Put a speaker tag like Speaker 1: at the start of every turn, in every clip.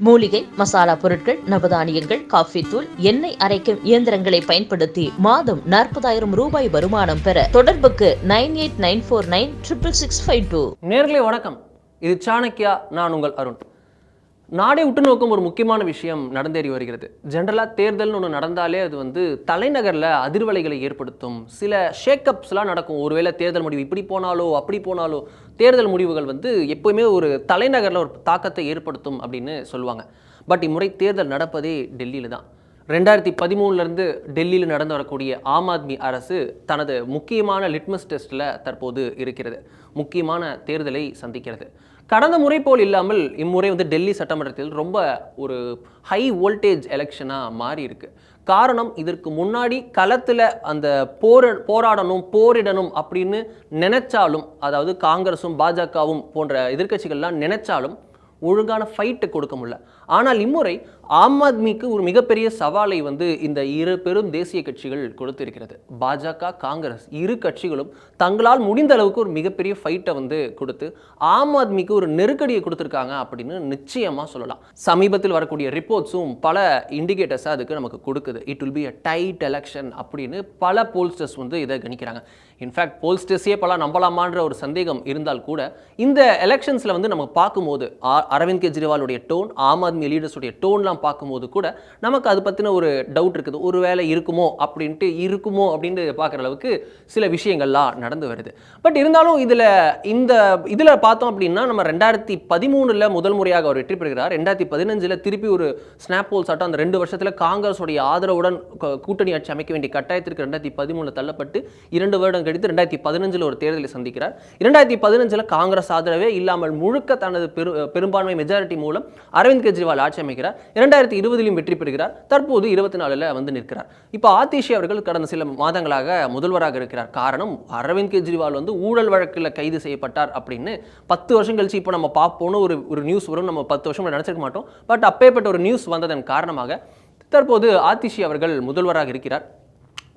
Speaker 1: மூலிகை, மசாலா பொருட்கள், நவதானியங்கள், காஃபி தூள், எண்ணெய் அரைக்கும் இயந்திரங்களை பயன்படுத்தி மாதம் 40,000 ரூபாய் வருமானம் பெற தொடர்புக்கு 9894966652.
Speaker 2: நேயர்களே வணக்கம். இது சாணக்கியா. நான் உங்கள் அருண். நாடே உற்று நோக்கும் ஒரு முக்கியமான விஷயம் நடந்தேறி வருகிறது. ஜென்ரலாக தேர்தல்னு ஒன்று நடந்தாலே அது தலைநகரில் அதிர்வலைகளை ஏற்படுத்தும். சில ஷேக்கப்ஸ்லாம் நடக்கும். ஒருவேளை தேர்தல் முடிவு இப்படி போனாலோ அப்படி போனாலோ தேர்தல் முடிவுகள் எப்போயுமே ஒரு தலைநகரில் ஒரு தாக்கத்தை ஏற்படுத்தும் அப்படின்னு சொல்லுவாங்க. பட் இம்முறை தேர்தல் நடப்பதே டெல்லியில் தான். 2013 டெல்லியில் நடந்து வரக்கூடிய ஆம் ஆத்மி அரசு தனது முக்கியமான லிட்மஸ் டெஸ்ட்டில் தற்போது இருக்கிறது. முக்கியமான தேர்தலை சந்திக்கிறது. கடந்த முறை போல் இல்லாமல் இம்முறை டெல்லி சட்டமன்றத்தில் ரொம்ப ஒரு ஹை வோல்டேஜ் எலெக்ஷனாக மாறி இருக்கு. காரணம், இதற்கு முன்னாடி களத்தில் அந்த போரிடணும் அப்படின்னு நினைச்சாலும், அதாவது காங்கிரஸும் பாஜகவும் போன்ற எதிர்க்கட்சிகள்லாம் நினைச்சாலும் ஒழுங்கான ஃபைட்டு கொடுக்க முடியல. ஆனால் இம்முறை ஆம் ஆத்மிக்கு ஒரு மிகப்பெரிய சவாலை இந்த இரு பெரும் தேசிய கட்சிகள் கொடுத்திருக்கிறது. பாஜக, காங்கிரஸ் இரு கட்சிகளும் தங்களால் முடிந்த அளவுக்கு ஒரு மிகப்பெரிய ஃபைட்டை கொடுத்து ஆம் ஆத்மிக்கு ஒரு நெருக்கடியை கொடுத்துருக்காங்க அப்படின்னு நிச்சயமாக சொல்லலாம். சமீபத்தில் வரக்கூடிய ரிப்போர்ட்ஸும் பல இண்டிகேட்டர்ஸை அதுக்கு நமக்கு கொடுக்குது. It will be a tight election அப்படின்னு பல போல்ஸ்டர்ஸ் இதை கணிக்கிறாங்க. இன்ஃபேக்ட் போல்ஸ்டர்ஸே பல நம்பலாமான்ற ஒரு சந்தேகம் இருந்தால் கூட இந்த எலெக்ஷன்ஸில் நம்ம பார்க்கும்போது அரவிந்த் கெஜ்ரிவாலுடைய டோன், ஆம் ஆத்மி லீடர்ஸுடைய டோன்லாம் பார்க்கும்போது கூட நமக்கு அது பற்றின ஒரு டவுட் இருக்குது. ஒரு வேளை இருக்குமோ அப்படின்னு பார்க்குற அளவுக்கு சில விஷயங்கள்லாம் நடந்து வருது. பட் இருந்தாலும் இதில் பார்த்தோம் அப்படின்னா, நம்ம 2013 முதல் முறையாக அவர் வெற்றி பெறுகிறார். 2015 திருப்பி ஒரு ஸ்னாப் போல்ஸ் ஆட்டம் அந்த 2 வருஷத்தில் காங்கிரஸுடைய ஆதரவுடன் கூட்டணி ஆட்சி அமைக்க வேண்டிய கட்டாயத்திற்கு 2013 தள்ளப்பட்டு 2 வருடம் கழித்து 2015 ஒரு தேர்தலை சந்திக்கிறார். 2015 காங்கிரஸ் ஆதரவே இல்லாமல் முழுக்க தனது பெரும்பான்மை மெஜாரிட்டி மூலம் அரவிந்த் கெஜ்ரிவால் ஆட்சி அமைக்கிறார். 2020 வெற்றி பெறுகிறார். தற்போது 24 நிற்கிறார். இப்போ ஆதிஷி அவர்கள் கடந்த சில மாதங்களாக முதல்வராக இருக்கிறார். காரணம், அரவிந்த் கெஜ்ரிவால் ஊழல் வழக்கில் கைது செய்யப்பட்டார் அப்படின்னு 10 வருஷம் கழிச்சு இப்போ நம்ம பார்ப்போம்னு ஒரு நியூஸ் வரும். நம்ம 10 வருஷம் நினைச்சிருக்க மாட்டோம். பட் அப்பேற்பட்ட ஒரு நியூஸ் வந்ததன் காரணமாக தற்போது ஆதிஷி அவர்கள் முதல்வராக இருக்கிறார்.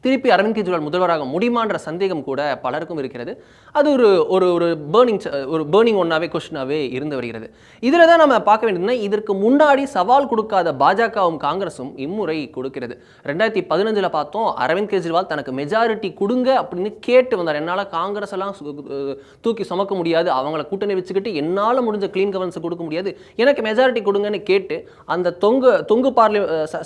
Speaker 2: திருப்பி அரவிந்த் கெஜ்ரிவால் முதல்வராக முடியுமான்ற சந்தேகம் கூட பலருக்கும் இருக்கிறது. அது ஒரு பேர்னிங் ஒன்னாவே கொஸ்டினாவே இருந்து வருகிறது. இதில் தான் நம்ம பார்க்க வேண்டியதுன்னா, இதற்கு முன்னாடி சவால் கொடுக்காத பாஜகவும் காங்கிரஸும் இம்முறை கொடுக்கிறது. 2015 பார்த்தோம், அரவிந்த் கெஜ்ரிவால் தனக்கு மெஜாரிட்டி கொடுங்க அப்படின்னு கேட்டு வந்தார். என்னால் காங்கிரஸ் எல்லாம் தூக்கி சுமக்க முடியாது, அவங்கள கூட்டணி வச்சுக்கிட்டு என்னால் முடிஞ்ச கிளீன் கவர்னன்ஸ் கொடுக்க முடியாது, எனக்கு மெஜாரிட்டி கொடுங்கன்னு கேட்டு அந்த தொங்கு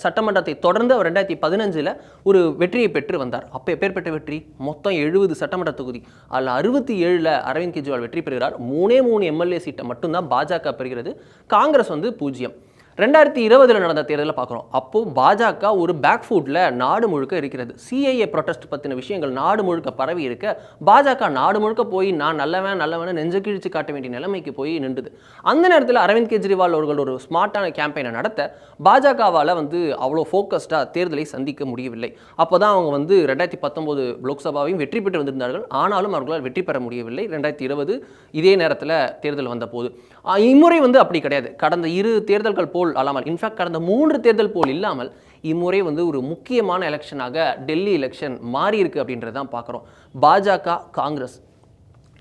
Speaker 2: சட்டமன்றத்தை தொடர்ந்து அவர் 2015 ஒரு வெற்றியை பெற்று வந்தார். அப்ப எப்பேற்பட்ட வெற்றி? மொத்தம் 70 சட்டமன்ற தொகுதி, அதில் 67 அரவிந்த் கெஜ்ரிவால் வெற்றி பெறுகிறார். 3 எம்எல்ஏ சீட்டை மட்டும்தான் பாஜக பெறுகிறது. காங்கிரஸ் 0. 2020 நடந்த தேர்தலில் பார்க்குறோம். அப்போ பாஜக ஒரு பேக் ஃபுட்டில் நாடு முழுக்க இருக்கிறது. சிஐஏ ப்ரொடெஸ்ட் பற்றின விஷயங்கள் நாடு முழுக்க பரவி இருக்க, பாஜக நாடு முழுக்க போய் நான் நல்லவன் நெஞ்ச கிழிச்சு காட்ட வேண்டிய நிலைமைக்கு போய் நின்றுது. அந்த நேரத்தில் அரவிந்த் கெஜ்ரிவால் அவர்கள் ஒரு ஸ்மார்ட்டான கேம்பெயினை நடத்த பாஜகவால் அவ்வளோ ஃபோக்கஸ்டாக தேர்தலை சந்திக்க முடியவில்லை. அப்போ தான் அவங்க 2019 லோக்சபாவையும் வெற்றி பெற்று வந்திருந்தார்கள். ஆனாலும் அவர்களால் வெற்றி பெற முடியவில்லை. 2020 இதே நேரத்தில் தேர்தல் வந்த போது இம்முறை அப்படி கிடையாது. கடந்த 2 தேர்தல்கள் போல் அல்லாமல், இன்ஃபேக்ட் கடந்த 3 தேர்தல் போல் இல்லாமல் இம்முறை ஒரு முக்கியமான எலெக்ஷனாக டெல்லி எலெக்ஷன் மாறி இருக்கு அப்படின்றதான் பார்க்குறோம். பாஜக, காங்கிரஸ்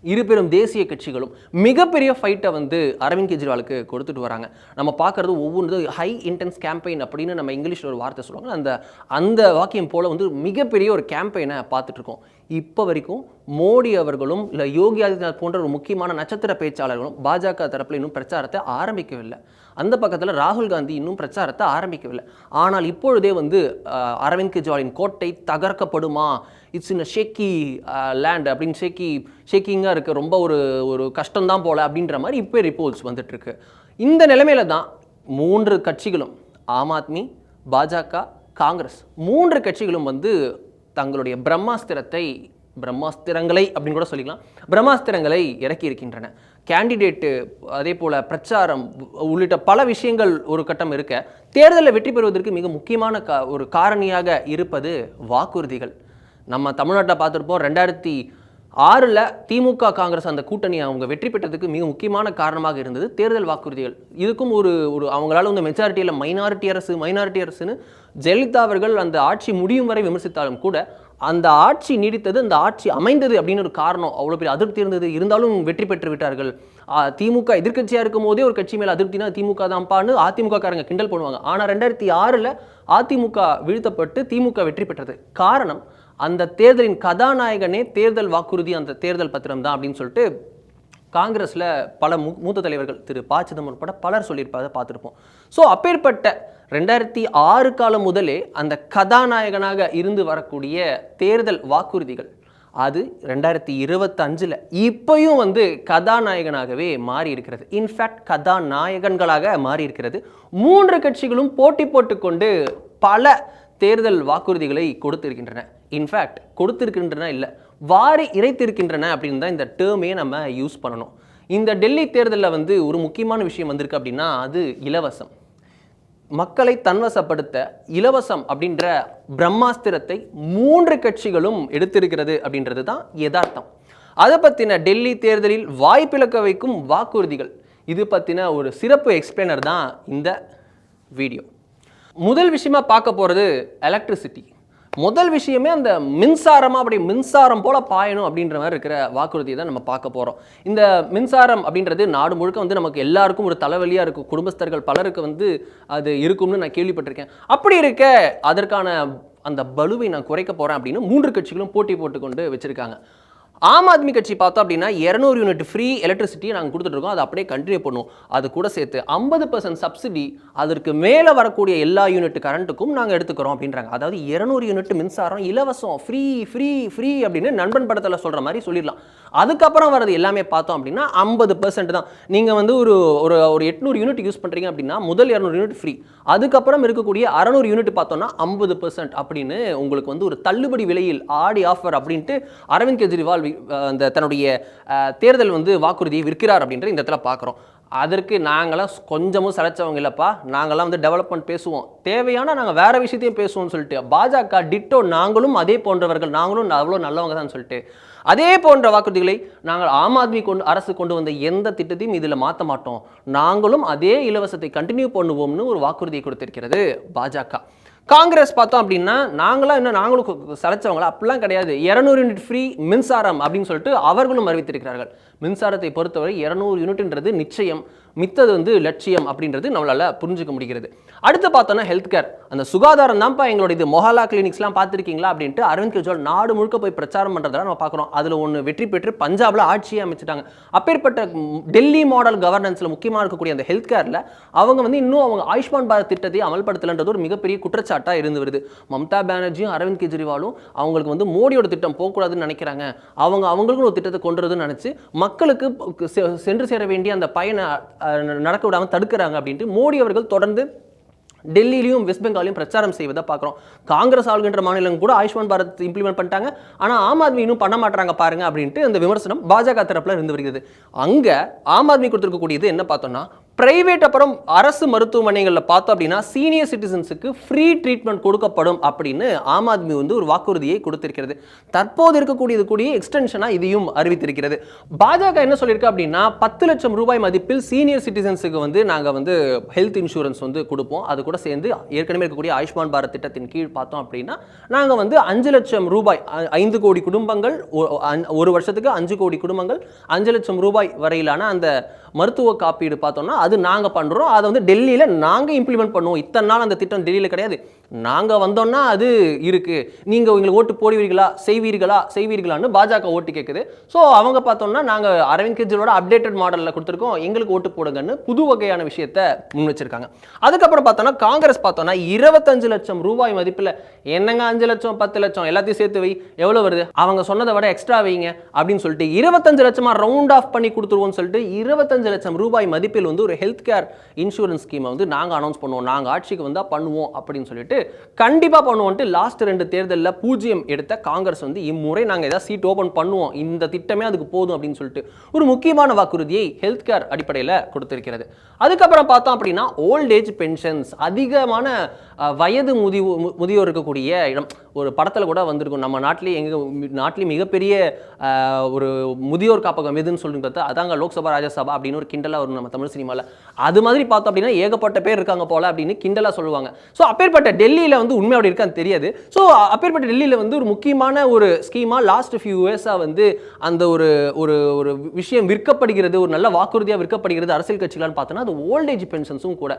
Speaker 2: இரு பெரும் தேசிய கட்சிகளும் மிகப்பெரிய ஃபைட்டை அரவிந்த் கெஜ்ரிவாலுக்கு கொடுத்துட்டு வராங்க. நம்ம பார்க்குறது ஒவ்வொன்று ஹை இன்டென்ஸ் கேம்பெயின் அப்படின்னு நம்ம இங்கிலீஷில் ஒரு வார்த்தை சொல்லுவாங்க. அந்த வாக்கியம் போல் மிகப்பெரிய ஒரு கேம்பெயினை பார்த்துட்டு இருக்கோம். இப்போ வரைக்கும் மோடி அவர்களும் இல்லை யோகி ஆதித்யநாத் போன்ற ஒரு முக்கியமான நட்சத்திர பேச்சாளர்களும் பாஜக தரப்பில் இன்னும் பிரச்சாரத்தை ஆரம்பிக்கவில்லை. அந்த பக்கத்தில் ராகுல் காந்தி இன்னும் பிரச்சாரத்தை ஆரம்பிக்கவில்லை. ஆனால் இப்பொழுதே அரவிந்த் கெஜ்ரிவாலின் கோட்டை தகர்க்கப்படுமா, இட்ஸ் இன் ஷேக்கி லேண்ட் அப்படின்னு ஷேக்கிங்காக இருக்குது, ரொம்ப ஒரு கஷ்டம்தான் போல அப்படின்ற மாதிரி இப்போ ரிப்போர்ட்ஸ் வந்துட்டுருக்கு. இந்த நிலைமையில தான் 3 கட்சிகளும், ஆம் ஆத்மி, பாஜக, காங்கிரஸ் 3 கட்சிகளும் தங்களுடைய பிரம்மாஸ்திரங்களை அப்படின்னு கூட சொல்லிக்கலாம், பிரம்மாஸ்திரங்களை இறக்கி இருக்கின்றன. கேண்டிடேட்டு, அதே போல் பிரச்சாரம் உள்ளிட்ட பல விஷயங்கள் ஒரு கட்டம் இருக்க, தேர்தலில் வெற்றி பெறுவதற்கு மிக முக்கியமான ஒரு காரணியாக இருப்பது வாக்குறுதிகள். நம்ம தமிழ்நாட்டில் பார்த்துருப்போம், 2006 திமுக காங்கிரஸ் அந்த கூட்டணி அவங்க வெற்றி பெற்றதுக்கு மிக முக்கியமான காரணமாக இருந்தது தேர்தல் வாக்குறுதிகள். இதுக்கும் ஒரு அவங்களால மெஜாரிட்டியில் மைனாரிட்டி அரசுன்னு ஜெயலலிதா அவர்கள் அந்த ஆட்சி முடியும் வரை விமர்சித்தாலும் கூட அந்த ஆட்சி நீடித்தது, அந்த ஆட்சி அமைந்தது அப்படின்னு ஒரு காரணம். அவ்வளோ பெரிய அதிருப்தி இருந்தது, இருந்தாலும் வெற்றி பெற்று விட்டார்கள் திமுக எதிர்க்கட்சியாக இருக்கும் போதே ஒரு கட்சி மேலே அதிருப்தினா திமுக தான்ப்பான்னு அதிமுக காரங்க கிண்டல் பண்ணுவாங்க. ஆனால் 2006 அதிமுக வீழ்த்தப்பட்டு திமுக வெற்றி பெற்றது. காரணம், அந்த தேர்தலின் கதாநாயகனே தேர்தல் வாக்குறுதி அந்த தேர்தல் பத்திரம் தான் அப்படின்னு சொல்லிட்டு காங்கிரஸில் பல மூத்த தலைவர்கள் திரு ப. சிதம்பரம் உட்பட பலர் சொல்லியிருப்பதை பார்த்துருப்போம். ஸோ அப்பேற்பட்ட 2006 காலம் முதலே அந்த கதாநாயகனாக இருந்து வரக்கூடிய தேர்தல் வாக்குறுதிகள் அது 2025 இப்பயும் வந்து கதாநாயகனாகவே மாறி இருக்கிறது. இன்ஃபேக்ட் கதாநாயகன்களாக மாறி இருக்கிறது. 3 கட்சிகளும் போட்டி போட்டுக்கொண்டு பல தேர்தல் வாக்குறுதிகளை கொடுத்திருக்கின்றன. இன்ஃபேக்ட் கொடுத்திருக்கின்றன இல்லை, வாரி இறைத்திருக்கின்றன அப்படின்னு தான் இந்த டேர்மே நம்ம யூஸ் பண்ணணும். இந்த டெல்லி தேர்தலில் வந்து ஒரு முக்கியமான விஷயம் வந்திருக்கு அப்படின்னா அது இலவசம். மக்களை தன்வசப்படுத்த இலவசம் அப்படின்ற பிரம்மாஸ்திரத்தை 3 கட்சிகளும் எடுத்திருக்கிறது அப்படின்றது தான் யதார்த்தம். அதை பற்றின டெல்லி தேர்தலில் வாய்ப்பிழக்க வைக்கும் வாக்குறுதிகள் இது பற்றின ஒரு சிறப்பு எக்ஸ்பிளைனர் தான் இந்த வீடியோ. முதல் விஷயமா பார்க்க போகிறது எலக்ட்ரிசிட்டி. முதல் விஷயமே அந்த மின்சாரமாக அப்படி மின்சாரம் போல பாயணும் அப்படின்ற மாதிரி இருக்கிற வாக்குறுதியை தான் நம்ம பார்க்க போகிறோம். இந்த மின்சாரம் அப்படின்றது நாடு முழுக்க வந்து நமக்கு எல்லாருக்கும் ஒரு தலைவலியாக இருக்கும். குடும்பஸ்தர்கள் பலருக்கு வந்து அது இருக்கும்னு நான் கேள்விப்பட்டிருக்கேன். அப்படி இருக்க அதற்கான அந்த பலுவை நான் குறைக்க போகிறேன் அப்படின்னு 3 கட்சிகளும் போட்டி போட்டுக்கொண்டு வச்சுருக்காங்க. ஆம் ஆத்மி கட்சி பார்த்தோம் அப்படின்னா 200 யூனிட் ஃப்ரீ எலக்ட்ரிசிட்டியை நாங்கள் கொடுத்துட்ருக்கோம். அதை அப்படியே கண்டினியூ பண்ணுவோம். அது கூட சேர்த்து 50% சப்சிடி அதற்கு மேலே வரக்கூடிய எல்லா யூனிட் கரண்ட்டுக்கும் நாங்கள் எடுத்துக்கிறோம் அப்படின்றாங்க. அதாவது 200 யூனிட் மின்சாரம் இலவசம், ஃப்ரீ ஃப்ரீ ஃப்ரீ அப்படின்னு நண்பன் படத்தில் சொல்கிற மாதிரி சொல்லிடலாம். அதுக்கப்புறம் வரது எல்லாமே பார்த்தோம் அப்படின்னா 50% தான். நீங்கள் வந்து ஒரு ஒரு 800 யூனிட் யூஸ் பண்ணுறீங்க அப்படின்னா முதல் 200 யூனிட் ஃப்ரீ, அதுக்கப்புறம் இருக்கக்கூடிய 600 யூனிட் பார்த்தோம்னா 50% அப்படின்னு உங்களுக்கு வந்து ஒரு தள்ளுபடி விலையில் ஆடி ஆஃபர் அப்படின்ட்டு அரவிந்த் கெஜ்ரிவால் அந்த தன்னுடைய தேர்தல் வந்து வாக்குறுதியை விற்கிறார் அப்படின்ற இந்த இடத்துல பார்க்குறோம். அதற்கு நாங்களாம் கொஞ்சமும் சளைச்சவங்க இல்லைப்பா, நாங்களாம் வந்து டெவலப்மெண்ட் பேசுவோம், தேவையான நாங்கள் வேற விஷயத்தையும் பேசுவோம்னு சொல்லிட்டு பாஜக டிட்டோ நாங்களும் அதே போன்றவர்கள், நாங்களும் அவ்வளோ நல்லவங்க தான் சொல்லிட்டு அதே போன்ற வாக்குறுதிகளை நாங்கள் ஆம் ஆத்மி அரசு கொண்டு வந்த எந்த திட்டத்தையும் இதில் மாற்ற மாட்டோம், நாங்களும் அதே இலவசத்தை கண்டினியூ பண்ணுவோம்னு ஒரு வாக்குறுதியை கொடுத்திருக்கிறது பாஜக. காங்கிரஸ் பார்த்தோம் அப்படின்னா நாங்களும் சளைச்சவங்களா அப்படிலாம் கிடையாது. 200 யூனிட் ஃப்ரீ மின்சாரம் அப்படின்னு சொல்லிட்டு அவர்களும் அறிவித்திருக்கிறார்கள். மின்சாரத்தை பொறுத்தவரை 200 யூனிட்ன்றது நிச்சயம், மித்தது வந்து லட்சியம் அப்படின்றது நம்மளால புரிஞ்சுக்க முடிகிறது. அடுத்து பார்த்தோன்னா ஹெல்த் கேர், அந்த சுகாதாரம் தான்ப்பா எங்களோட இது மொஹாலா கிளினிக்ஸ்லாம் பார்த்துருக்கீங்களா அப்படின்ட்டு அரவிந்த் கெஜ்ரிவால் நாடு முழுக்க போய் பிரச்சாரம் பண்ணுறதா நம்ம பார்க்குறோம். அதில் ஒன்று வெற்றி பெற்று பஞ்சாபில் ஆட்சியை அமைச்சிட்டாங்க. அப்பேற்பட்ட டெல்லி மாடல் கவர்னன்ஸில் முக்கியமாக இருக்கக்கூடிய அந்த ஹெல்த் கேரில் அவங்க வந்து இன்னும் அவங்க ஆயுஷ்மான் பாரத் திட்டத்தை அமல்படுத்தலைன்றது ஒரு மிகப்பெரிய குற்றச்சாட்டாக இருந்து வருது. மம்தா பானர்ஜியும் அரவிந்த் கெஜ்ரிவாலும் அவங்களுக்கு வந்து மோடியோட திட்டம் போகக்கூடாதுன்னு நினைக்கிறாங்க, அவங்களுக்கும் ஒரு திட்டத்தை கொண்டு வரதுன்னு நினச்சி மக்களுக்கு சென்று சேர வேண்டிய அந்த பயனை நடக்க விடாமல் தடுக்கிறாங்க அப்படின்ட்டு மோடி அவர்கள் தொடர்ந்து டெல்லியிலையும் வெஸ்ட் பெங்காலையும் பிரச்சாரம் செய்வதை பார்க்குறோம். காங்கிரஸ் ஆளுகின்ற மாநிலம் கூட ஆயுஷ்மான் பாரத் இம்ப்ளிமெண்ட் பண்ணிட்டாங்க, ஆனால் ஆம் ஆத்மி இன்னும் பண்ண மாட்டாங்க பாருங்க அப்படின்ட்டு அந்த விமர்சனம் பாஜக தரப்பில் இருந்து வருகிறது. அங்கே ஆம் ஆத்மி கொடுத்துருக்கக்கூடியது என்ன பார்த்தோம்னா, பிரைவேட் அப்புறம் அரசு மருத்துவமனைகளில் பார்த்தோம் அப்படின்னா சீனியர் சிட்டிசன்ஸுக்கு ஃப்ரீ ட்ரீட்மெண்ட் கொடுக்கப்படும் அப்படின்னு ஆம் ஆத்மி வந்து ஒரு வாக்குறுதியை கொடுத்திருக்கிறது. தற்போது இருக்கக்கூடியது கூடிய எக்ஸ்டென்ஷனாக இதையும் அறிவித்திருக்கிறது. பாஜக என்ன சொல்லியிருக்கு அப்படின்னா 10 லட்சம் ரூபாய் மதிப்பில் சீனியர் சிட்டிசன்ஸுக்கு வந்து நாங்கள் வந்து ஹெல்த் இன்சூரன்ஸ் வந்து கொடுப்போம். அது கூட சேர்ந்து ஏற்கனவே இருக்கக்கூடிய ஆயுஷ்மான் பாரத் திட்டத்தின் கீழ் பார்த்தோம் அப்படின்னா நாங்கள் வந்து 5 லட்சம் ரூபாய், 5 கோடி குடும்பங்கள், ஒரு வருஷத்துக்கு 5 கோடி குடும்பங்கள் 5 லட்சம் ரூபாய் வரையிலான அந்த மருத்துவ காப்பீடு பார்த்தோம்னா அது நாங்கள் பண்ணுறோம். அதை வந்து டெல்லியில் நாங்கள் இம்ப்ளிமெண்ட் பண்ணுவோம். இத்தனை நாள் அந்த திட்டம் டெல்லியில் கிடையாது, நாங்கள் வந்தோம்னா அது இருக்குது, நீங்கள் எங்களுக்கு ஓட்டு போடுவீர்களா செய்வீர்களான்னு பாஜக ஓட்டு கேட்குது. ஸோ அவங்க பார்த்தோம்னா நாங்கள் அரவிந்த் கெஜ்ரிவாலோட அப்டேட்டட் மாடலில் கொடுத்துருக்கோம், எங்களுக்கு ஓட்டு போடுங்கன்னு புது வகையான விஷயத்தை முன் வச்சிருக்காங்க. அதுக்கப்புறம் பார்த்தோம்னா காங்கிரஸ் பார்த்தோம்னா 25 லட்சம் ரூபாய் மதிப்பில், என்னங்க 5 லட்சம் 10 லட்சம் எல்லாத்தையும் சேர்த்து வை, எவ்வளோ வருது, அவங்க சொன்னதை விட எக்ஸ்ட்ரா வைங்க அப்படின்னு சொல்லிட்டு 25 லட்சமாக ரவுண்ட் ஆஃப் பண்ணி கொடுத்துருவோம்னு சொல்லிட்டு 25 லட்சம் ரூபாய் மதிப்பில் வந்து ஒரு ஹெல்த் கேர் இன்சூரன்ஸ் ஸ்கீமை வந்து நாங்கள் அனௌன்ஸ் பண்ணுவோம், நாங்கள் ஆட்சிக்கு வந்தால் பண்ணுவோம் அப்படின்னு சொல்லிட்டு கண்டிப்பாக பண்ணுவோன்ட்டு லாஸ்ட் 2 தேர்தலில் 0 எடுத்த காங்கிரஸ் வந்து இம்முறை நாங்கள் ஏதாவது சீட் ஓப்பன் பண்ணுவோம், இந்த திட்டமே அதுக்கு போதும் அப்படின்னு சொல்லிட்டு ஒரு முக்கியமான வாக்குறுதியை ஹெல்த் கேர் அடிப்படையில் கொடுத்திருக்கிறது. அதுக்கப்புறம் பார்த்தோம் அப்படின்னா ஓல்ட் ஏஜ் பென்ஷன்ஸ், அதிகமான வயது முதியோர் இருக்கக்கூடிய இடம். ஒரு படத்தில் கூட வந்திருக்கும், நம்ம நாட்டிலே மிகப்பெரிய ஒரு முதியோர் காப்பகம் எதுன்னு சொல்லுங்க பார்த்தா அதாங்க லோக்சபா ராஜ்யசபா அப்படின்னு ஒரு கிண்டலாக வரும் நம்ம தமிழ் சினிமாவில். அது மாதிரி பார்த்தோம் அப்படின்னா ஏகப்பட்ட பேர் இருக்காங்க போல அப்படின்னு கிண்டலாக சொல்லுவாங்க. ஸோ அப்பேற்பட்ட டெல்லி டெல்லியில் வந்து உண்மை அப்படி இருக்கான்னு தெரியாது. ஸோ அப்பேற்பட்ட டெல்லியில் வந்து ஒரு முக்கியமான ஒரு ஸ்கீமாக லாஸ்ட் ஃபியூ இயர்ஸாக வந்து அந்த ஒரு ஒரு ஒரு விஷயம் விற்கப்படுகிறது, ஒரு நல்ல வாக்குறுதியாக விற்கப்படுகிறது அரசியல் கட்சிகளான்னு பார்த்தோன்னா அது ஓல்டேஜ் பென்ஷன்ஸும் கூட.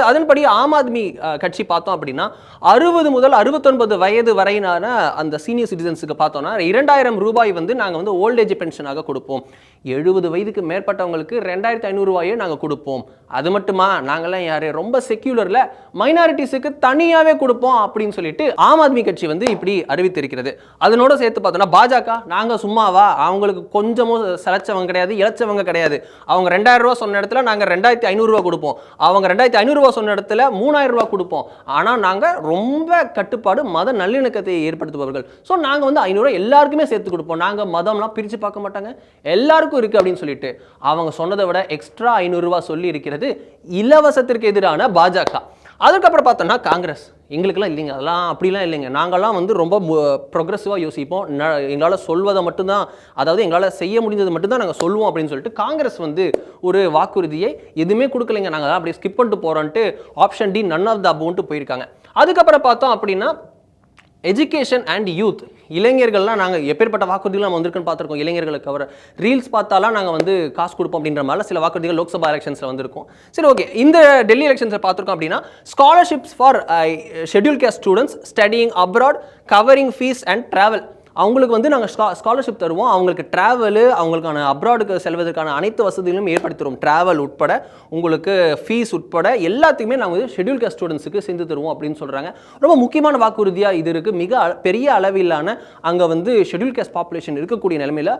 Speaker 2: அதன்படி ஆம் ஆத்மி கட்சி பார்த்தோம் அப்படின்னா 60 முதல் 69 வயது வரையிலான அந்த சீனியர் சிட்டிசன்ஸுக்கு பார்த்தோம்னா 2000 ரூபாய் வந்து நாங்கள் வந்து ஓல்டேஜ் பென்ஷனாக கொடுப்போம். 70 வயதுக்கு மேற்பட்டவங்களுக்கு 2500 ரூபாயே நாங்கள் கொடுப்போம். அது மட்டுமா, நாங்கள்லாம் யாரு ரொம்ப செக்யூலரில் மைனாரிட்டிஸுக்கு தனியாகவே கொடுப்போம் அப்படின்னு சொல்லிட்டு ஆம் ஆத்மி கட்சி வந்து இப்படி அறிவித்திருக்கிறது. அதனோட சேர்த்து பார்த்தோன்னா பாஜக, நாங்கள் சும்மாவா, அவங்களுக்கு கொஞ்சமும் செலச்சவங்க கிடையாது, இழைச்சவங்க கிடையாது. அவங்க 2000 ரூபா சொன்ன இடத்துல நாங்கள் 2500 ரூபா கொடுப்போம். அவங்க 2500 ரூபா சொன்ன இடத்துல 3000 ரூபா கொடுப்போம். ஆனால் நாங்கள் ரொம்ப கட்டுப்பாடு, மத நல்லிணக்கத்தை ஏற்படுத்துபவர்கள். ஸோ நாங்கள் வந்து 500 ரூபா எல்லாருக்குமே சேர்த்து கொடுப்போம். நாங்கள் மதம்லாம் பிரித்து பார்க்க மாட்டாங்க, எல்லாருக்கும் இருக்குது அப்படின்னு சொல்லிட்டு அவங்க சொன்னதை விட எக்ஸ்ட்ரா 500 ரூபா சொல்லி இருக்கிறது இலவசத்திற்கு எதிரான பாஜக. அதுக்கப்புறம் பார்த்தோம்னா காங்கிரஸ், எங்களுக்கெல்லாம் இல்லைங்க, அதெல்லாம் அப்படிலாம் இல்லைங்க, நாங்கள்லாம் வந்து ரொம்ப ப்ரொக்ரெசிவாக யோசிப்போம், எங்களால் சொல்வதை மட்டும்தான், அதாவது எங்களால் செய்ய முடிஞ்சது மட்டும்தான் நாங்கள் சொல்லுவோம் அப்படின்னு சொல்லிட்டு காங்கிரஸ் வந்து ஒரு வாக்குறுதியை எதுவுமே கொடுக்கலைங்க, நாங்கள் அப்படியே ஸ்கிப் பண்ணிட்டு போகிறோன்ட்டு option D none of the அபோவ்ன்ட்டு போயிருக்காங்க. அதுக்கப்புறம் பார்த்தோம் அப்படின்னா எஜுகேஷன் அண்ட் யூத், இளைஞர்கள்லாம் நாங்கள் எப்பேற்பட்ட வாக்குறுதிகள் நம்ம வந்திருக்குன்னு பார்த்துருக்கோம். இளைஞர்களுக்கு அவர் ரீல்ஸ் பார்த்தாலாம் நாங்கள் வந்து காசு கொடுப்போம் அப்படின்ற மாதிரி சில வாக்குறுதிகள் லோக்சபா எலெக்ஷன்ஸில் வந்திருக்கும். சரி, ஓகே, இந்த டெல்லி எலெக்ஷன்ஸை பார்த்துருக்கோம் அப்படின்னா scholarships for schedule caste students studying abroad covering fees and travel. அவங்களுக்கு வந்து நாங்கள் ஸ்காலர்ஷிப் தருவோம், அவங்களுக்கு ட்ராவலு, அவங்களுக்கான அப்ராடுக்கு செல்வதற்கான அனைத்து வசதிகளும் ஏற்படுத்திடுவோம், ட்ராவல் உட்பட, உங்களுக்கு ஃபீஸ் உட்பட எல்லாத்தையுமே நாங்கள் வந்து ஷெட்யூல் காஸ்ட் ஸ்டூடெண்ட்ஸுக்கு செஞ்சு தருவோம் அப்படின்னு சொல்கிறாங்க. ரொம்ப முக்கியமான வாக்குறுதியாக இது இருக்குது. மிக பெரிய அளவிலான அங்கே வந்து ஷெட்யூல் காஸ்ட் பாப்புலேஷன் இருக்கக்கூடிய நிலைமையில்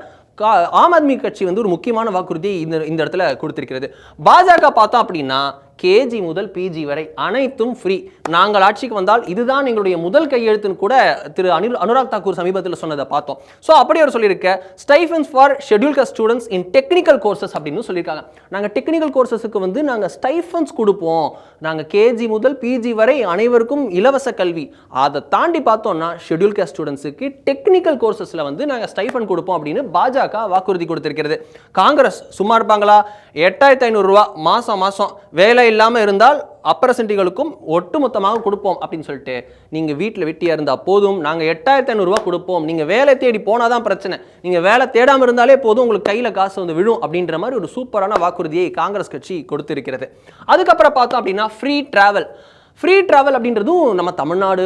Speaker 2: ஆம் ஆத்மி கட்சி வந்து ஒரு முக்கியமான வாக்குறுதியை இந்த இடத்துல கொடுத்திருக்கிறது. பாஜக பார்த்தோம் அப்படின்னா கேஜி முதல் பிஜி வரை அனைத்தும் ஃப்ரீ, நாங்கள் ஆட்சிக்கு வந்தால் இதுதான் எங்களுடைய முதல் கையெழுத்துன்னு கூட திரு அனுராக் தாக்கூர் சமீபத்தில் சொன்னதை பார்த்தோம். ஸோ அப்படி அவர் சொல்லியிருக்க stipends for schedule cost students in technical courses அப்படின்னு சொல்லியிருக்காங்க. நாங்கள் டெக்னிக்கல் கோர்சஸுக்கு வந்து நாங்கள் ஸ்டைஃபன்ஸ் கொடுப்போம், நாங்கள் கேஜி முதல் பிஜி வரை அனைவருக்கும் இலவச கல்வி. அதை தாண்டி பார்த்தோம்னா ஷெட்யூல் காஸ்ட் ஸ்டூடெண்ட்ஸுக்கு டெக்னிக்கல் கோர்சஸில் வந்து நாங்கள் ஸ்டைஃபன் கொடுப்போம் அப்படின்னு பாஜக வாக்குறுதி கொடுத்திருக்கிறது. காங்கிரஸ் சும்மா இருப்பாங்களா? 8500 ரூபா மாதம் வேலை இல்லாமல் இருந்தால் அப்ரசன்டிகளுக்கும் ஒட்டுமொத்தமாக கொடுப்போம் அப்படின்னு சொல்லிட்டு, நீங்கள் வீட்டில் வெட்டியாக இருந்தால் போதும், நாங்கள் 8500 ரூபா கொடுப்போம், நீங்கள் வேலை தேடி போனால் தான் பிரச்சனை, நீங்கள் வேலை தேடாமல் இருந்தாலே போதும், உங்களுக்கு கையில் காசு வந்து விழும் அப்படின்ற மாதிரி ஒரு சூப்பரான வாக்குறுதியை காங்கிரஸ் கட்சி கொடுத்திருக்கிறது. அதுக்கப்புறம் பார்த்தோம் அப்படின்னா ஃப்ரீ டிராவல். ஃப்ரீ ட்ராவல் அப்படின்றதும் நம்ம தமிழ்நாடு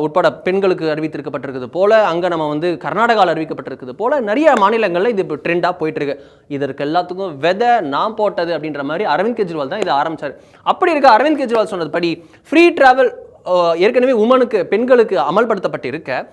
Speaker 2: உட்பட பெண்களுக்கு அறிவித்திருக்கப்பட்டிருக்குது போல, அங்கே நம்ம வந்து கர்நாடகாவில் அறிவிக்கப்பட்டிருக்குது போல, நிறைய மாநிலங்களில் இது இப்போ ட்ரெண்டாக போயிட்டு இருக்கு. இதற்கு எல்லாத்துக்கும் வெதை நான் போட்டது அப்படின்ற மாதிரி அரவிந்த் கெஜ்ரிவால் தான் இதை ஆரம்பிச்சார். அப்படி இருக்க அரவிந்த் கெஜ்ரிவால் சொன்னதுபடி ஃப்ரீ ட்ராவல் ஏற்கனவே உமனுக்கு பெண்களுக்கு அமல்படுத்தப்பட்டு இருக்க,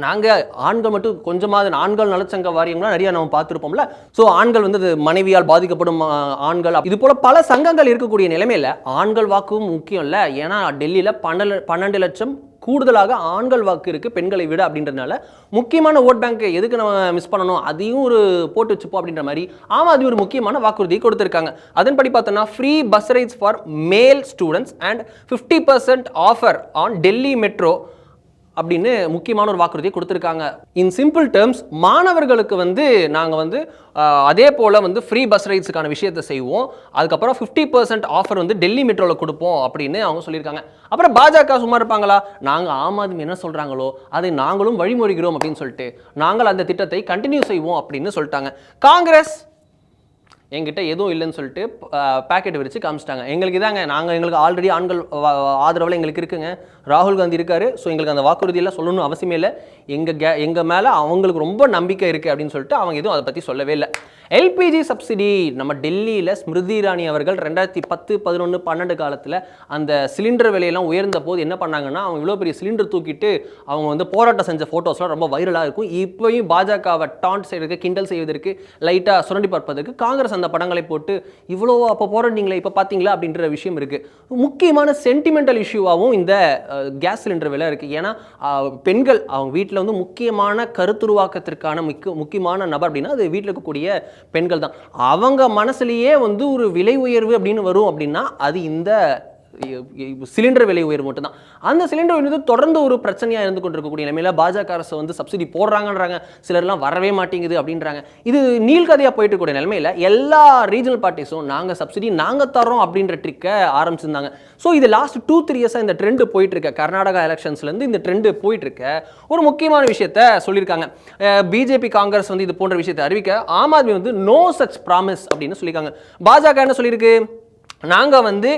Speaker 2: நாங்கள் ஆண்கள் மட்டும் கொஞ்சமாவது ஆண்கள் நலச்சங்க வாரியம்லாம் நிறைய நம்ம பார்த்துருப்போம்ல. ஸோ ஆண்கள் வந்து மனைவியால் பாதிக்கப்படும் ஆண்கள், இது போல பல சங்கங்கள் இருக்கக்கூடிய நிலைமையில் ஆண்கள் வாக்கும் முக்கியம் இல்லை. ஏன்னா டெல்லியில் 12 லட்சம் கூடுதலாக ஆண்கள் வாக்கு இருக்குது பெண்களை விட அப்படின்றதுனால முக்கியமான ஓட் பேங்க் எதுக்கு நம்ம மிஸ் பண்ணணும், அதையும் ஒரு போட்டு வச்சுப்போம் அப்படின்ற மாதிரி ஆமாம் அது ஒரு முக்கியமான வாக்குறுதியை கொடுத்துருக்காங்க. அதன்படி பார்த்தோன்னா free bus rides for male students and 50% offer on Delhi metro அப்படின்னு முக்கியமான ஒரு வாக்குறுதியை கொடுத்துருக்காங்க. இன் சிம்பிள் டேர்ம்ஸ், மாணவர்களுக்கு வந்து நாங்கள் வந்து அதே போல் வந்து ஃப்ரீ பஸ் ரைட்ஸுக்கான விஷயத்தை செய்வோம், அதுக்கப்புறம் 50% ஆஃபர் வந்து டெல்லி மெட்ரோவில் கொடுப்போம் அப்படின்னு அவங்க சொல்லியிருக்காங்க. அப்புறம் பாஜக சும்மா இருப்பாங்களா? நாங்கள் ஆம் ஆத்மி என்ன சொல்கிறாங்களோ அதை நாங்களும் வழிமொழிகிறோம் அப்படின்னு சொல்லிட்டு நாங்கள் அந்த திட்டத்தை கண்டினியூ செய்வோம் அப்படின்னு சொல்லிட்டாங்க. காங்கிரஸ் எங்கிட்ட எதுவும் இல்லைன்னு சொல்லிட்டு பேக்கெட் விரிச்சு காமிச்சிட்டாங்க. எங்களுக்கு இதாங்க, எங்களுக்கு ஆல்ரெடி ஆண்கள் ஆதரவில் எங்களுக்கு இருக்குங்க, ராகுல் காந்தி இருக்காரு, ஸோ எங்களுக்கு அந்த வாக்குறுதியெல்லாம் சொல்லணும்னு அவசியமே இல்லை, எங்கள் மேலே அவங்களுக்கு ரொம்ப நம்பிக்கை இருக்குது அப்படின்னு சொல்லிட்டு அவங்க எதுவும் அதை பற்றி சொல்லவே இல்லை. எல்பிஜி சப்சிடி, நம்ம டெல்லியில் ஸ்மிருதி இரானி அவர்கள் 2010, 11, 12 காலத்தில் அந்த சிலிண்டர் விலையெல்லாம் உயர்ந்த போது என்ன பண்ணாங்கன்னா, அவங்க இவ்வளோ பெரிய சிலிண்டர் தூக்கிட்டு அவங்க வந்து போராட்டம் செஞ்ச ஃபோட்டோஸ்லாம் ரொம்ப வைரலாக இருக்கும். இப்போயும் பாஜகவை டான்ட் செய்வதற்கு, கிண்டல் செய்வதற்கு, லைட்டாக சுரண்டி பார்ப்பதற்கு காங்கிரஸ் அந்த படங்களை போட்டு இவ்வளோ அப்போ போராடிங்களே இப்போ பார்த்தீங்களா அப்படின்ற விஷயம் இருக்குது. முக்கியமான சென்டிமெண்டல் இஷ்யூவாகவும் இந்த கேஸ் சிலிண்டர் விலை இருக்குது. ஏன்னா பெண்கள் அவங்க வீட்டில் வந்து முக்கியமான கருத்துருவாக்கத்திற்கான முக்கியமான நபர் அப்படின்னா அது வீட்டில் இருக்கக்கூடிய பெண்கள் தான். அவங்க மனசுலேயே வந்து ஒரு விலை உயர்வு அப்படின்னு வரும் அப்படின்னா அது இந்த சிலிண்டர் விலை உயர்வு மட்டும்தான். அந்த சிலிண்டர் உயர்வு தொடர்ந்து ஒரு பிரச்சனையாக இருந்து கொண்டிருக்கக்கூடிய நிலைமையில பாஜக அரசு வந்து சப்சிடி போடுறாங்கன்றாங்க, சிலர்லாம் வரவே மாட்டேங்குது அப்படின்றாங்க. இது நீள்கதையாக போயிட்டு இருக்கக்கூடிய நிலைமையில எல்லா ரீஜனல் பார்ட்டிஸும் நாங்கள் சப்சிடி நாங்கள் தரோம் அப்படின்ற ட்ரிக்கை ஆரம்பிச்சிருந்தாங்க. ஸோ இது லாஸ்ட் 2-3 இயர்ஸாக இந்த ட்ரெண்டு போயிட்டு இருக்க, கர்நாடகா எலெக்ஷன்ஸ்லேருந்து இந்த ட்ரெண்டு போயிட்டு இருக்க ஒரு முக்கியமான விஷயத்த சொல்லியிருக்காங்க. பிஜேபி காங்கிரஸ் வந்து இது போன்ற விஷயத்தை அறிவிக்க ஆம் ஆத்மி வந்து நோ சச் ப்ராமிஸ் அப்படின்னு சொல்லியிருக்காங்க. பாஜக என்ன சொல்லியிருக்கு, நாங்கள் வந்து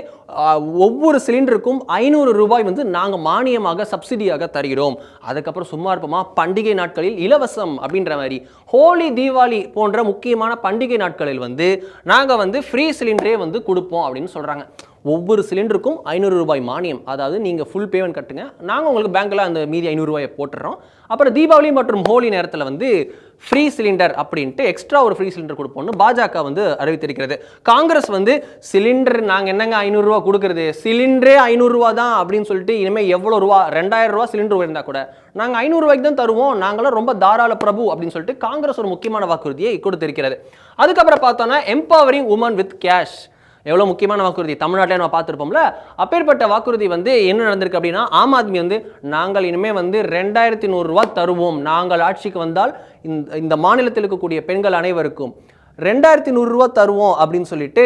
Speaker 2: ஒவ்வொரு சிலிண்டருக்கும் 500 ரூபாய் வந்து நாங்கள் மானியமாக சப்சிடியாக தருகிறோம். அதுக்கப்புறம் சும்மா இருப்போமா, பண்டிகை நாட்களில் இலவசம் அப்படின்ற மாதிரி ஹோலி தீபாவளி போன்ற முக்கியமான பண்டிகை நாட்களில் வந்து நாங்கள் வந்து ஃப்ரீ சிலிண்டரே வந்து கொடுப்போம் அப்படின்னு சொல்கிறாங்க. ஒவ்வொரு சிலிண்டருக்கும் 500 ரூபாய் மானியம், அதாவது நீங்கள் ஃபுல் பேமெண்ட் கட்டுங்க, நாங்கள் உங்களுக்கு பேங்க்கில் அந்த மீதி 500 ரூபாயை போட்டுறோம். அப்புறம் தீபாவளி மற்றும் ஹோலி நேரத்தில் வந்து ஃப்ரீ சிலிண்டர் அப்படின்ட்டு எக்ஸ்ட்ரா ஒரு ஃப்ரீ சிலிண்டர் கொடுப்போம்னு பாஜக வந்து அறிவித்திருக்கிறது. காங்கிரஸ் வந்து சிலிண்டர் நாங்கள் என்னங்க 500 ரூபா கொடுக்குறது, சிலிண்டரே 500 ரூபா தான் அப்படின்னு சொல்லிட்டு இனிமேல் எவ்வளோ ரூபா 2000 ரூபா சிலிண்டர் உயர்ந்தா கூட நாங்கள் 500 ரூபாய்க்கு தான் தருவோம், நாங்களாம் ரொம்ப தாராள பிரபு அப்படின்னு சொல்லிட்டு காங்கிரஸ் ஒரு முக்கியமான வாக்குறுதியை கொடுத்திருக்கிறது. அதுக்கப்புறம் பார்த்தோன்னா எம்பவரிங் உமன் வித் கேஷ், எவ்வளோ முக்கியமான வாக்குறுதி, தமிழ்நாட்டில் நம்ம பார்த்துருப்போம்ல. அப்பேற்பட்ட வாக்குறுதி வந்து என்ன நடந்திருக்கு அப்படின்னா, ஆம் ஆத்மி வந்து நாங்கள் இனிமேல் வந்து 2100 ரூபா தருவோம், நாங்கள் ஆட்சிக்கு வந்தால் இந்த மாநிலத்தில் இருக்கக்கூடிய பெண்கள் அனைவருக்கும் 2100 ரூபா தருவோம் அப்படின்னு சொல்லிட்டு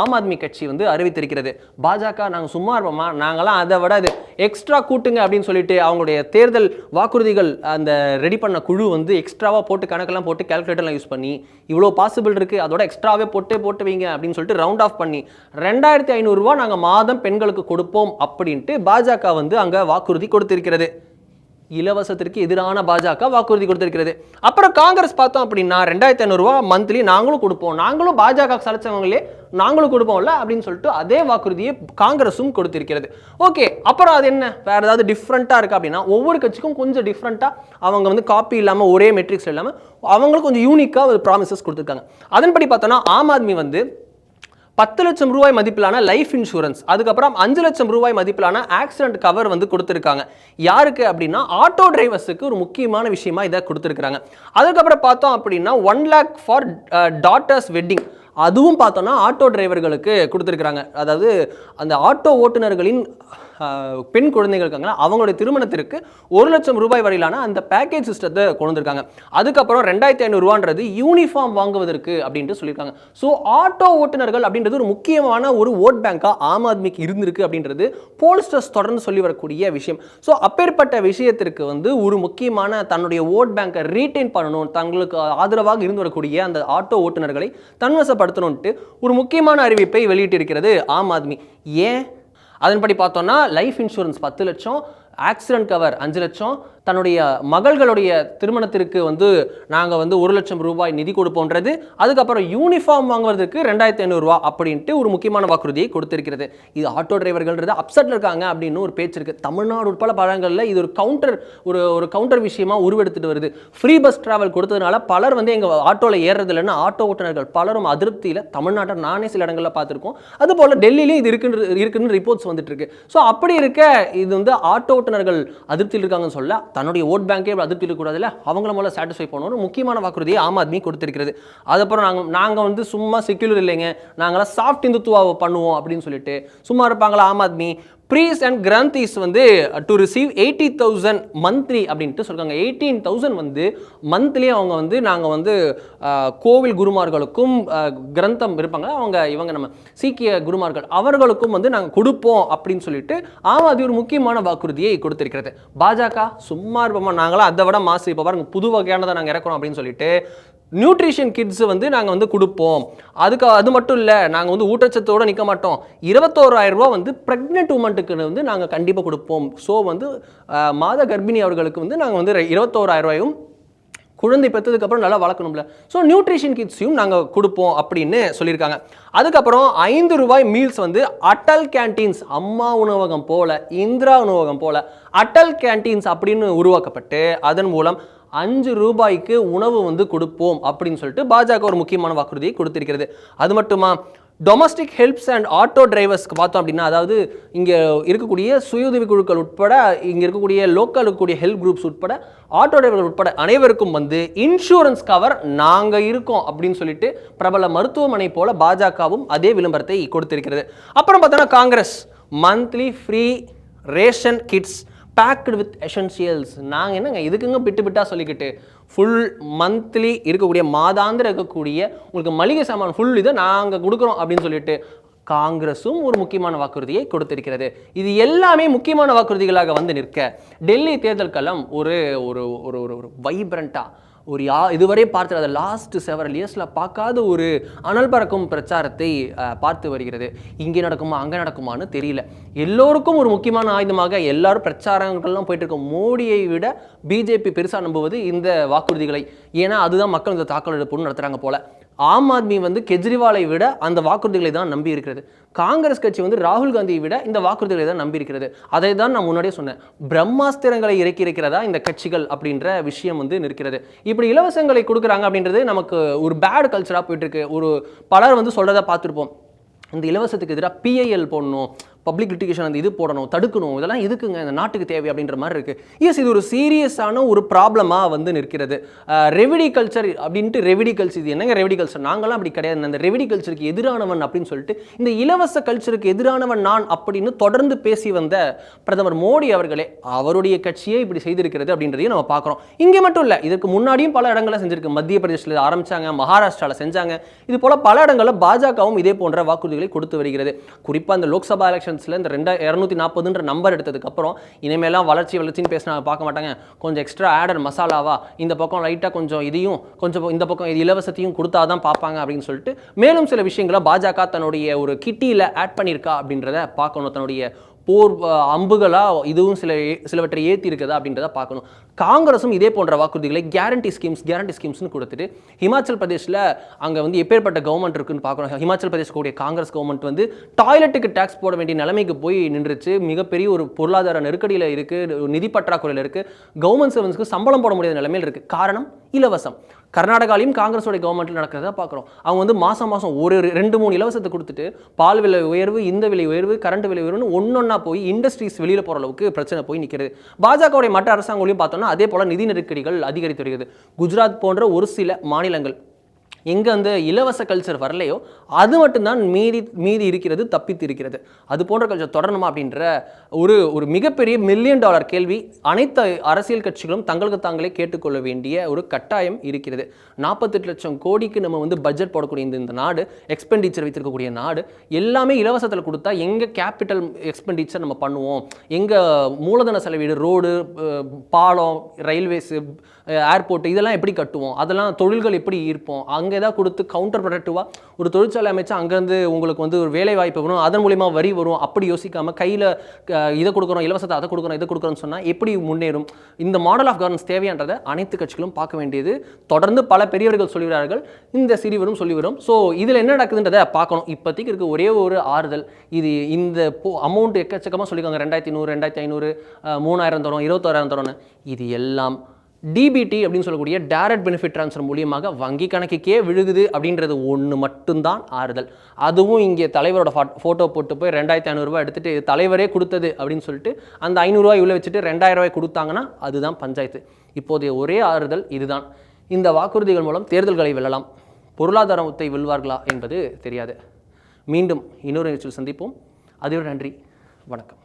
Speaker 2: ஆம் ஆத்மி கட்சி வந்து அறிவித்திருக்கிறது. பாஜக நாங்கள் சும்மா இருப்போமா, நாங்களாம் அதை விட அது எக்ஸ்ட்ரா கூட்டுங்க அப்படின்னு சொல்லிட்டு அவங்களுடைய தேர்தல் வாக்குறுதிகள் அந்த ரெடி பண்ண குழு வந்து எக்ஸ்ட்ராவாக போட்டு கணக்கெல்லாம் போட்டு கால்குலேட்டர்லாம் யூஸ் பண்ணி இவ்வளோ பாசிபிள் இருக்குது, அதோட எக்ஸ்ட்ராவே போட்டு வைங்க அப்படின்னு சொல்லிட்டு ரவுண்ட் ஆஃப் பண்ணி 2500 ரூபா நாங்கள் மாதம் பெண்களுக்கு கொடுப்போம் அப்படின்ட்டு பாஜக வந்து அங்கே வாக்குறுதி கொடுத்திருக்கிறது. இலவசத்திற்கு எதிரான பாஜக வாக்குறுதி கொடுத்திருக்கிறது. அப்புறம் காங்கிரஸ் பார்த்தோம் அப்படின்னா 2500 ரூபா மந்த்லி நாங்களும் கொடுப்போம், நாங்களும் பாஜக சலைச்சவங்களே நாங்களும் கொடுப்போம்ல அப்படின்னு சொல்லிட்டு அதே வாக்குறுதியை காங்கிரஸும் கொடுத்திருக்கிறது. ஓகே, அப்புறம் அது என்ன வேற ஏதாவது டிஃப்ரெண்ட்டாக இருக்குது அப்படின்னா, ஒவ்வொரு கட்சிக்கும் கொஞ்சம் டிஃப்ரெண்ட்டாக அவங்க வந்து காப்பி இல்லாமல் ஒரே மெட்ரிக்ஸ் இல்லாமல் அவங்களும் கொஞ்சம் யூனிக்காக ஒரு ப்ராமிசஸ் கொடுத்துருக்காங்க. அதன்படி பார்த்தோன்னா ஆம் ஆத்மி வந்து 10 லட்சம் ரூபாய் மதிப்பிலான லைஃப் இன்சூரன்ஸ், அதுக்கப்புறம் 5 லட்சம் ரூபாய் மதிப்பிலான ஆக்சிடென்ட் கவர் வந்து கொடுத்துருக்காங்க. யாருக்கு அப்படின்னா ஆட்டோ டிரைவர்ஸுக்கு ஒரு முக்கியமான விஷயமா இதை கொடுத்துருக்காங்க. அதுக்கப்புறம் பார்த்தோம் அப்படின்னா 1 lakh ஃபார் டாட்டர்ஸ் வெட்டிங், அதுவும் பார்த்தோன்னா ஆட்டோ டிரைவர்களுக்கு கொடுத்துருக்குறாங்க. அதாவது அந்த ஆட்டோ ஓட்டுநர்களின் பெண் குழந்தைகள் இருக்காங்களா, அவங்களுடைய திருமணத்திற்கு 1 லட்சம் ரூபாய் வரையிலான அந்த பேக்கேஜ் சிஸ்டத்தை கொண்டு வந்திருக்காங்க. அதுக்கப்புறம் 2500 ரூபான்றது யூனிஃபார்ம் வாங்குவதற்கு அப்படின்ட்டு சொல்லியிருக்காங்க. ஸோ ஆட்டோ ஓட்டுநர்கள் அப்படின்றது ஒரு முக்கியமான ஒரு ஓட் பேங்காக ஆம் ஆத்மிக்கு இருந்திருக்கு அப்படின்றது போல்ஸ்டர்ஸ் தொடர்ந்து சொல்லி வரக்கூடிய விஷயம். ஸோ அப்பேற்பட்ட விஷயத்திற்கு வந்து ஒரு முக்கியமான தன்னுடைய ஓட் பேங்கை ரீட்டைன் பண்ணணும், தங்களுக்கு ஆதரவாக இருந்து வரக்கூடிய அந்த ஆட்டோ ஓட்டுநர்களை தன்வசப்படுத்தணும்ட்டு ஒரு முக்கியமான அறிவிப்பை வெளியிட்டிருக்கிறது ஆம் ஆத்மி. ஏன் அதன்படி பார்த்தோன்னா லைஃப் இன்சூரன்ஸ் 10 லட்சம், ஆக்சிடென்ட் கவர் 5 லட்சம், தன்னுடைய மகள்களுடைய திருமணத்திற்கு வந்து நாங்கள் வந்து 1 லட்சம் ரூபாய் நிதி கொடுப்போன்றது, அதுக்கப்புறம் யூனிஃபார்ம் வாங்குவதற்கு 2500 ரூபா அப்படின்ட்டு ஒரு முக்கியமான வாக்குறுதியை கொடுத்திருக்கிறது. இது ஆட்டோ டிரைவர்கள்ன்றது அப்செட்டில் இருக்காங்க அப்படின்னு ஒரு பேச்சு இருக்குது. தமிழ்நாடு உட்பட பழங்களில் இது ஒரு கவுண்டர் விஷயமா உருவெடுத்துட்டு வருது. ஃப்ரீ பஸ் டிராவல் கொடுத்ததுனால பலர் வந்து எங்கள் ஆட்டோவில் ஏறுறது இல்லைன்னு ஆட்டோ ஓட்டுநர்கள் பலரும் அதிருப்தியில் தமிழ்நாட்டை நானே சில இடங்களில் பார்த்துருக்கோம். அதுபோல் டெல்லியிலையும் இது இருக்குன்னு ரிப்போர்ட்ஸ் வந்துட்டு இருக்கு. ஸோ அப்படி இருக்க இது வந்து ஆட்டோ ஓட்டுநர்கள் அதிருப்தியில் இருக்காங்கன்னு சொல்ல, தன்னுடைய ஓட் பேங்கே அதிருப்தி இருக்கக்கூடாதுல்ல, அவங்கள முதல்ல சாட்டிஸ்ஃபை பண்ணணும். ஒரு முக்கியமான வாக்குறுதியை ஆம் ஆத்மி கொடுத்திருக்கிறது. அதுக்கப்புறம் நாங்கள் வந்து சும்மா செக்யூலர் இல்லைங்க, நாங்களாம் சாஃப்ட் இந்துத்துவாவை பண்ணுவோம் அப்படின்னு சொல்லிட்டு சும்மா இருப்பாங்களா ஆம் ஆத்மி. ப்ரீஸ் அண்ட் கிரந்தீஸ் வந்து டு ரிசீவ் 80,000 மந்த்லி அப்படின்ட்டு சொல்கிறாங்க. 18,000 வந்து மந்த்லி அவங்க வந்து நாங்கள் வந்து கோவில் குருமார்களுக்கும் கிரந்தம் இருப்பாங்க இவங்க நம்ம சீக்கிய குருமார்கள் அவர்களுக்கும் வந்து நாங்கள் கொடுப்போம் அப்படின்னு சொல்லிட்டு ஆம் ஆத்மி ஒரு முக்கியமான வாக்குறுதியை கொடுத்திருக்கிறது. பாஜக சும்மா இருப்போமா, நாங்களாம் அதை விட மாசு, இப்போ பாருங்க புது வகையானதை நாங்கள் இறக்குறோம் அப்படின்னு சொல்லிட்டு நியூட்ரிஷன் கிட்ஸ் வந்து நாங்கள் வந்து கொடுப்போம். அது மட்டும் இல்லை, நாங்கள் வந்து ஊட்டச்சத்தோடு நிற்க மாட்டோம், 21,000 ரூபா வந்து ப்ரெக்னென்ட் உமன்ட்டுக்கு வந்து நாங்கள் கண்டிப்பாக கொடுப்போம். ஸோ வந்து மாத கர்ப்பிணி அவர்களுக்கு வந்து நாங்கள் வந்து 21,000 ரூபாயும் குழந்தை பெற்றதுக்கப்புறம் நல்லா வளர்க்கணும்ல, ஸோ நியூட்ரிஷன் கிட்ஸையும் நாங்கள் கொடுப்போம் அப்படின்னு சொல்லியிருக்காங்க. அதுக்கப்புறம் 5 ரூபாய் மீல்ஸ் வந்து அட்டல் கேன்டீன்ஸ், அம்மா உணவகம் போல இந்திரா உணவகம் போல அட்டல் கேன்டீன்ஸ் அப்படின்னு உருவாக்கப்பட்டு அதன் மூலம் 5 ரூபாய்க்கு உணவு வந்து கொடுப்போம் அப்படின்னு சொல்லிட்டு பாஜக ஒரு முக்கியமான வாக்குறுதியை கொடுத்திருக்கிறது. அது மட்டுமா, டொமஸ்டிக் ஹெல்ப்ஸ் அண்ட் ஆட்டோ டிரைவர்ஸ்க்கு பார்த்தோம் அப்படின்னா, அதாவது இங்கே இருக்கக்கூடிய சுயுதவி குழுக்கள் உட்பட இங்கே இருக்கக்கூடிய லோக்கல் இருக்கக்கூடிய ஹெல்ப் குரூப்ஸ் உட்பட ஆட்டோ டிரைவர்கள் உட்பட அனைவருக்கும் வந்து இன்சூரன்ஸ் கவர் நாங்கள் இருக்கோம் அப்படின்னு சொல்லிட்டு பிரபல மருத்துவமனை போல பாஜகவும் அதே விளம்பரத்தை கொடுத்திருக்கிறது. அப்புறம் பார்த்தோன்னா Congress monthly free ration kits packed with essentials. நாங்கள் என்னங்க இதுக்குங்க பிட்டாக சொல்லிக்கிட்டு ஃபுல் மந்த்லி இருக்கக்கூடிய மாதாந்திர இருக்கக்கூடிய உங்களுக்கு மளிகை சாமான் ஃபுல் இதை நாங்கள் கொடுக்குறோம் அப்படின்னு சொல்லிட்டு காங்கிரஸும் ஒரு முக்கியமான வாக்குறுதியை கொடுத்திருக்கிறது. இது எல்லாமே முக்கியமான வாக்குறுதிகளாக வந்து நிற்க டெல்லி தேர்தல் களம் ஒரு ஒரு ஒரு வைப்ரண்டா ஒரு இதுவரை பார்த்து லாஸ்ட் செவரல் இயர்ஸில் பார்க்காத ஒரு அனல் பறக்கும் பிரச்சாரத்தை பார்த்து வருகிறது. இங்கே நடக்குமா அங்கே நடக்குமான்னு தெரியல. எல்லோருக்கும் ஒரு முக்கியமான ஆயுதமாக எல்லாரும் பிரச்சாரங்கள்லாம் போயிட்டு இருக்கோம். மோடியை விட பிஜேபி பெருசாக நம்புவது இந்த வாக்குறுதிகளை. ஏன்னா அதுதான் மக்கள் இந்த தாக்கல் எடுப்புன்னு நடத்துகிறாங்க போல. ஆம் ஆத்மி வந்து கெஜ்ரிவாலை விட அந்த வாக்குறுதிகளை தான் நம்பி இருக்கிறது. காங்கிரஸ் கட்சி வந்து ராகுல் காந்தியை விட இந்த வாக்குறுதிகளை தான் நம்பி இருக்கிறது. அதை தான் நான் முன்னாடியே சொன்னேன். பிரம்மாஸ்திரங்களை இறக்கி இருக்கிறதா இந்த கட்சிகள் அப்படின்ற விஷயம் வந்து நிற்கிறது. இப்படி இலவசங்களை கொடுக்குறாங்க அப்படின்றது நமக்கு ஒரு பேட் கல்ச்சராக போயிட்டு இருக்கு. ஒரு பலர் வந்து சொல்றதை பார்த்துருப்போம். இந்த இலவசத்துக்கு எதிராக பிஐஎல் போடணும், பப்ளிக் லிட்டிகேஷன் அந்த இது போடணும், தடுக்கணும், இதெல்லாம் எதுக்குங்க இந்த நாட்டுக்கு தேவை அப்படின்ற மாதிரி இருக்கு. எஸ், இது ஒரு சீரியஸான ஒரு ப்ராப்ளமாக வந்து நிற்கிறது. ரெவிடி கல்ச்சர் அப்படின்ட்டு ரெவிடி கல்ச்சர், இது என்னங்க ரெவிடி கல்ச்சர்? நாங்களாம் அப்படி கிடையாது. அந்த ரெவிடி கல்ச்சருக்கு எதிரானவன் அப்படின்னு சொல்லிட்டு இந்த இலவச கல்ச்சருக்கு எதிரானவன் நான் அப்படின்னு தொடர்ந்து பேசி வந்த பிரதமர் மோடி அவர்களே அவருடைய கட்சியே இப்படி செய்திருக்கிறது அப்படின்றதையும் நம்ம பார்க்குறோம். இங்கே மட்டும் இல்லை, இதற்கு முன்னாடியும் பல இடங்களில் செஞ்சிருக்கு. மத்திய பிரதேசத்தில் ஆரம்பிச்சாங்க, மகாராஷ்டிராவில் செஞ்சாங்க. இது போல பல இடங்களில் பாஜகவும் இதே போன்ற வாக்குறுதிகளை கொடுத்து வருகிறது. குறிப்பாக இந்த லோக்சபா எலெக்ஷன்ஸ்ல இந்த 240 நம்பர் எடுத்ததுக்கு அப்புறம் இனிமேலாம் வளர்ச்சின்னு பேசினா பார்க்க மாட்டாங்க. கொஞ்சம் எக்ஸ்ட்ரா ஆடர் மசாலாவா இந்த பக்கம் லைட்டாக கொஞ்சம் இதையும் கொஞ்சம் இந்த பக்கம் இது இலவசத்தையும் கொடுத்தாதான் பார்ப்பாங்க அப்படின்னு சொல்லிட்டு மேலும் சில விஷயங்களை பாஜக தன்னுடைய ஒரு கிட்டியில் ஆட் பண்ணியிருக்கா அப்படின்றத பார்க்கணும். தன்னுடைய போர் அம்புகளா இதுவும் சிலவற்றை ஏற்றி இருக்குதா அப்படின்றத பார்க்கணும். காங்கிரஸும் இதே போன்ற வாக்குறுதிகளை கேரண்டி ஸ்கீம்ஸ்னு கொடுத்துட்டு ஹிமாச்சல் பிரதேஷில் அங்கே வந்து எப்பேற்பட்ட கவர்மெண்ட் இருக்குன்னு பார்க்கணும். ஹிமாச்சல் பிரதேஷ் கூடிய காங்கிரஸ் கவர்மெண்ட் வந்து டாய்லெட்டுக்கு டேக்ஸ் போட வேண்டிய நிலைமைக்கு போய் நின்றுச்சு. மிகப்பெரிய ஒரு பொருளாதார நெருக்கடியில் இருக்குது, நிதி பற்றாக்குறையில் இருக்குது, கவர்மெண்ட் சர்வன்ஸ்க்கு சம்பளம் போட முடியாத நிலைமையில் இருக்குது. காரணம் இலவசம். கர்நாடகாலையும் காங்கிரஸோட கவர்மெண்ட்டில் நடக்கிறத பார்க்குறோம். அவங்க வந்து மாதம் ஒரு 2-3 இலவசத்தை கொடுத்துட்டு பால் விலை உயர்வு, இந்த விலை உயர்வு, கரண்ட் விலை உயர்வுன்னு ஒன்னொன்னா போய் இண்டஸ்ட்ரீஸ் வெளியில் போகிற அளவுக்கு பிரச்சனை போய் நிற்கிறது. பாஜகவுடைய மற்ற அரசாங்கங்களையும் பார்த்தோம்னா அதே போல் நிதி நெருக்கடிகள் அதிகரித்து வருகிறது. குஜராத் போன்ற ஒரு சில மாநிலங்கள் எங்கே அந்த இலவச கல்ச்சர் வரலையோ அது மட்டும்தான் மீதி இருக்கிறது, தப்பித்து இருக்கிறது. அது போன்ற கல்ச்சர் தொடரணுமா அப்படின்ற ஒரு மிகப்பெரிய $1 மில்லியன் கேள்வி அனைத்து அரசியல் கட்சிகளும் தங்களுக்கு தாங்களே கேட்டுக்கொள்ள வேண்டிய ஒரு கட்டாயம் இருக்கிறது. 48 லட்சம் கோடிக்கு நம்ம வந்து பட்ஜெட் போடக்கூடிய இந்த நாடு, எக்ஸ்பெண்டிச்சர் வைத்திருக்கக்கூடிய நாடு, எல்லாமே இலவசத்தில் கொடுத்தா எங்கே கேபிட்டல் எக்ஸ்பெண்டிச்சர் நம்ம பண்ணுவோம்? எங்கே மூலதன செலவீடு, ரோடு, பாலம், ரயில்வேஸு, ஏர்போர்ட் இதெல்லாம் எப்படி கட்டுவோம்? அதெல்லாம் தொழில்கள் எப்படி ஈர்ப்போம்? அங்கே ஏதாவது கொடுத்து கவுண்டர் ப்ரொடக்டிவாக ஒரு தொழிற்சாலை அமைச்சா அங்கேருந்து உங்களுக்கு வந்து ஒரு வேலை வாய்ப்பு வரும், அதன் மூலிமா வரி வரும். அப்படி யோசிக்காமல் கையில் இதை கொடுக்குறோம், இலவசத்தை அதை கொடுக்குறோம், இதை கொடுக்குறோன்னு சொன்னால் எப்படி முன்னேறும்? இந்த மாடல் ஆஃப் கவர்னன்ஸ் தேவையான்றதை அனைத்து கட்சிகளும் பார்க்க வேண்டியது தொடர்ந்து பல பெரியவர்கள் சொல்கிறார்கள், இந்த சிறிவரும் சொல்லி வரும். ஸோ இதில் என்ன நடக்குதுன்றதை பார்க்கணும். இப்போதைக்கு இருக்க ஒரே ஒரு ஆறுதல், இது இந்த அமௌண்ட் எக்கச்சக்கமாக சொல்லியிருக்காங்க, 2100, 2500, 3000 தரும், 21,000 தரும்னு. இது எல்லாம் டிபிடி அப்படின்னு சொல்லக்கூடிய டைரக்ட் பெனிஃபிட் ட்ரான்ஸ்ஃபர் மூலியமாக வங்கி கணக்குக்கே விழுகுது அப்படின்றது ஒன்று மட்டும்தான் ஆறுதல். அதுவும் இங்கே தலைவரோட ஃபோட்டோ போட்டு போய் 2,500 எடுத்துகிட்டு தலைவரே கொடுத்தது அப்படின்னு சொல்லிட்டு அந்த 500 ரூபாய் உள்ள வச்சுட்டு 2,000 கொடுத்தாங்கன்னா அதுதான் பஞ்சாயத்து. இப்போதைய ஒரே ஆறுதல் இதுதான். இந்த வாக்குறுதிகள் மூலம் தேர்தல்களை வெல்லலாம், பொருளாதாரத்தை வெல்வார்களா என்பது தெரியாது. மீண்டும் இன்னொரு நிகழ்ச்சியில் சந்திப்போம். அதுவரை நன்றி, வணக்கம்.